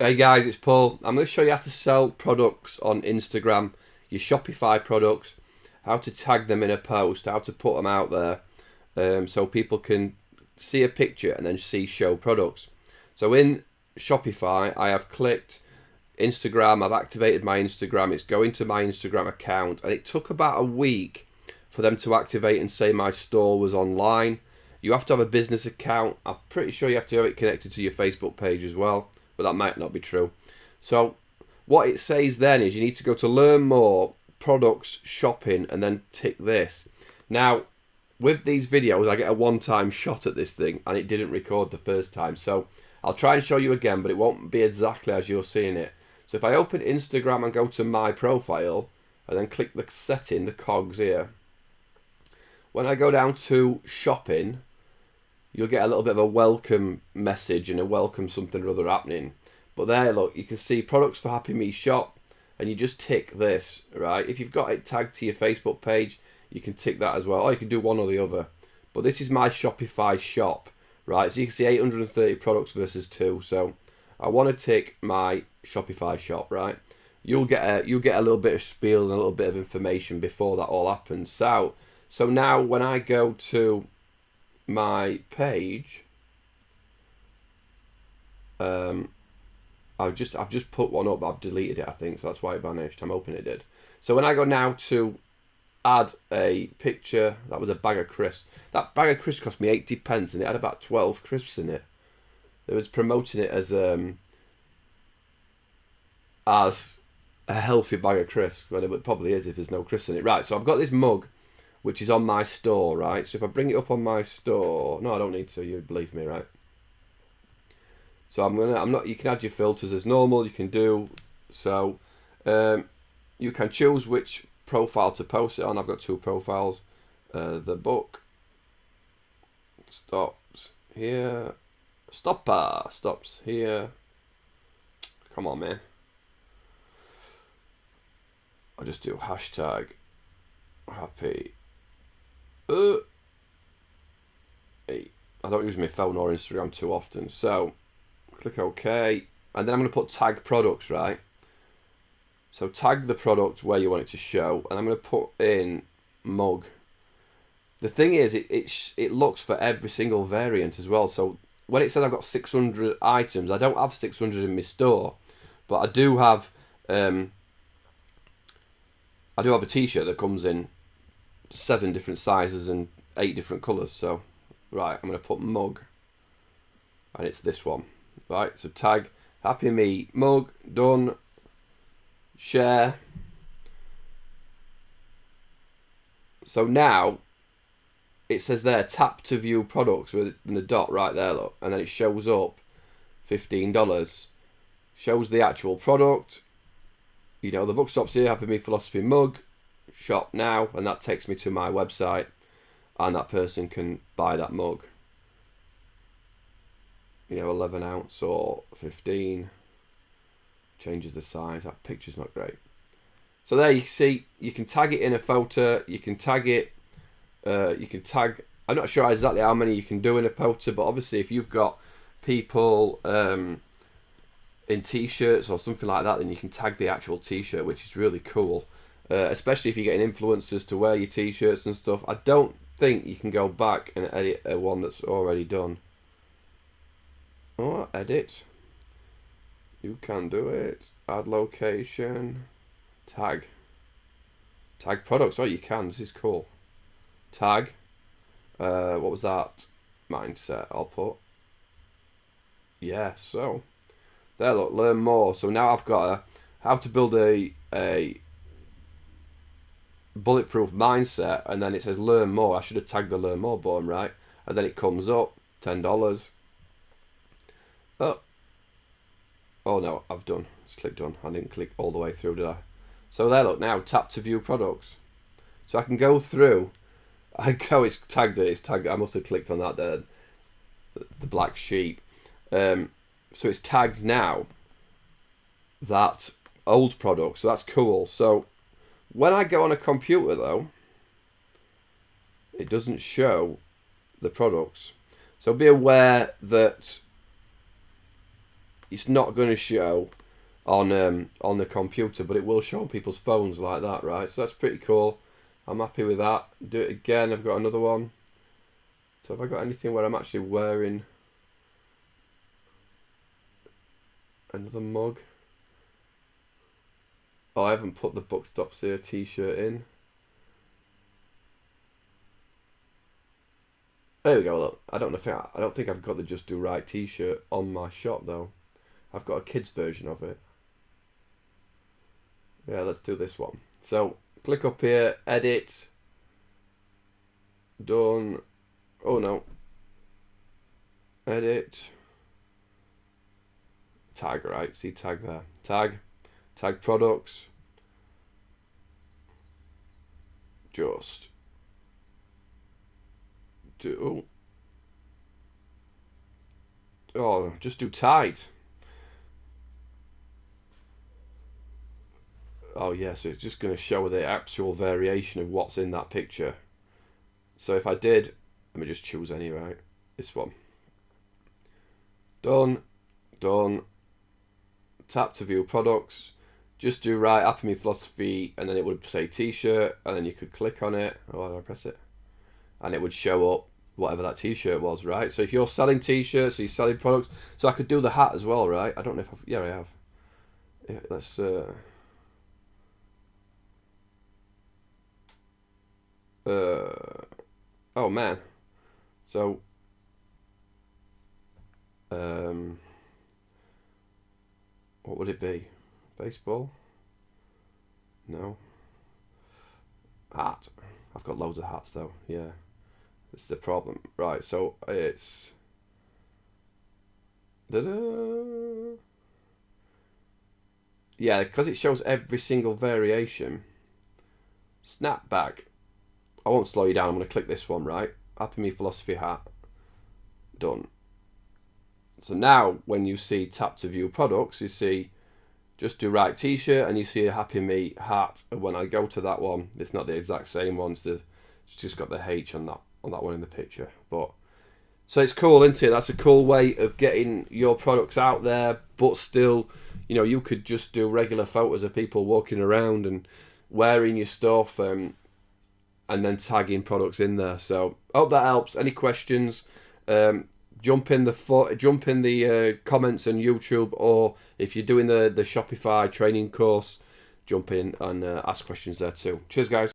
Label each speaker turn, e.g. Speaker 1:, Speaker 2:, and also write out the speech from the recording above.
Speaker 1: Hey guys, it's Paul. I'm going to show you how to sell products on Instagram, your Shopify products, how to tag them in a post, how to put them out there so people can see a picture and then see show products. So in Shopify, I have clicked Instagram, I've activated my Instagram, it's going to my Instagram account, and it took about a week for them to activate and say my store was online. You have to have a business account. I'm pretty sure you have to have it connected to your Facebook page as well, but that might not be true. So what it says then is you need to go to learn more, products, shopping, and then tick this. Now, with these videos, I get a one-time shot at this thing, and it didn't record the first time. So I'll try and show you again, but it won't be exactly as you're seeing it. So if I open Instagram and go to my profile, and then click the setting, the cogs here, when I go down to shopping, you'll get a little bit of a welcome message and a welcome something or other happening. But there, look, you can see products for Happy Me shop, and you just tick this, right? If you've got it tagged to your Facebook page, you can tick that as well, or you can do one or the other. But this is my Shopify shop, right? So you can see 830 products versus 2. So I want to tick my Shopify shop, right? You'll get a little bit of spiel and a little bit of information before that all happens. So now when I go to my page, I've just put one up, but I've deleted it, I think, so that's why it vanished. I'm hoping it did. So when I go now to add a picture, that was a bag of crisps. That bag of crisps cost me 80 pence, and it had about 12 crisps in it. They was promoting it as a healthy bag of crisps, but it probably is if there's no crisps in it. Right, so I've got this mug, which is on my store, right? So if I bring it up on my store, no, I don't need to, you believe me, right? So you can add your filters as normal, you can do, so you can choose which profile to post it on. I've got 2 profiles. The book stops here, stops here. Come on, man. I'll just do hashtag happy. I don't use my phone or Instagram too often, so click OK, and then I'm going to put tag products, right? So tag the product where you want it to show, and I'm going to put in mug. The thing is, it looks for every single variant as well. So when it says I've got 600 items, I don't have 600 in my store, but I do have a t-shirt that comes in 7 different sizes and 8 different colours. So right, I'm going to put mug, and it's this one, right? So tag Happy Me mug, done. Share. So now it says there, tap to view products with the dot right there, look, and then it shows up $15. Shows the actual product. You know, the book stops here, Happy Me Philosophy mug, shop now, and that takes me to my website, and that person can buy that mug. You know, 11 ounce or 15. Changes the size. That picture's not great. So there you can see, you can tag it in a photo, you can tag it, I'm not sure exactly how many you can do in a photo, but obviously if you've got people in t-shirts or something like that, then you can tag the actual t-shirt, which is really cool, especially if you're getting influencers to wear your t-shirts and stuff. I don't think you can go back and edit a one that's already done. Oh, edit. You can do it. Add location. Tag products. Oh, you can. This is cool. Tag. What was that? Mindset. I'll put. Yeah. So there. Look. Learn more. So now I've got how to build a bulletproof mindset, and then it says learn more. I should have tagged the learn more button, right? And then it comes up $10. Oh no, I've done. Just click done. I didn't click all the way through, did I? So there, look, now tap to view products. So I can go through. It's tagged it. It's tagged. I must have clicked on that there, the black sheep. So it's tagged now. That old product. So that's cool. So when I go on a computer though, it doesn't show the products. So be aware that it's not going to show on the computer, but it will show on people's phones like that, right? So that's pretty cool. I'm happy with that. Do it again. I've got another one. So have I got anything where I'm actually wearing another mug? Oh, I haven't put the Buck Stops Here t-shirt in. There we go. Look, I don't think I've got the Just Do Right t-shirt on my shop though. I've got a kids version of it. Yeah, let's do this one. So click up here, edit, done. Oh no. Edit. Tag, right? See tag there. Tag products. Just do. Oh, just do tight. Oh yeah, so it's just going to show the actual variation of what's in that picture. So if I did, let me just choose any, right? This one. Done. Tap to view products. Just do right, Happy Me Philosophy, and then it would say t-shirt, and then you could click on it. Oh, I press it. And it would show up whatever that t-shirt was, right? So if you're selling t-shirts, or you're selling products, so I could do the hat as well, right? I don't know if I've, yeah, I have. Yeah, let's, oh man. So, what would it be? Baseball? No. Hat. I've got loads of hats though, yeah. This is the problem. Right, so it's... Da-da. Yeah, because it shows every single variation. Snapback. I won't slow you down, I'm going to click this one, right? Happy Me Philosophy hat. Done. So now, when you see tap to view products, you see Just Do Right t-shirt, and you see a Happy Me hat. And when I go to that one, it's not the exact same one. It's just got the H on that one in the picture. But so it's cool, isn't it? That's a cool way of getting your products out there, but still, you know, you could just do regular photos of people walking around and wearing your stuff, and then tagging products in there. So hope that helps. Any questions? Jump in the comments on YouTube, or if you're doing the Shopify training course, jump in and ask questions there too. Cheers, guys.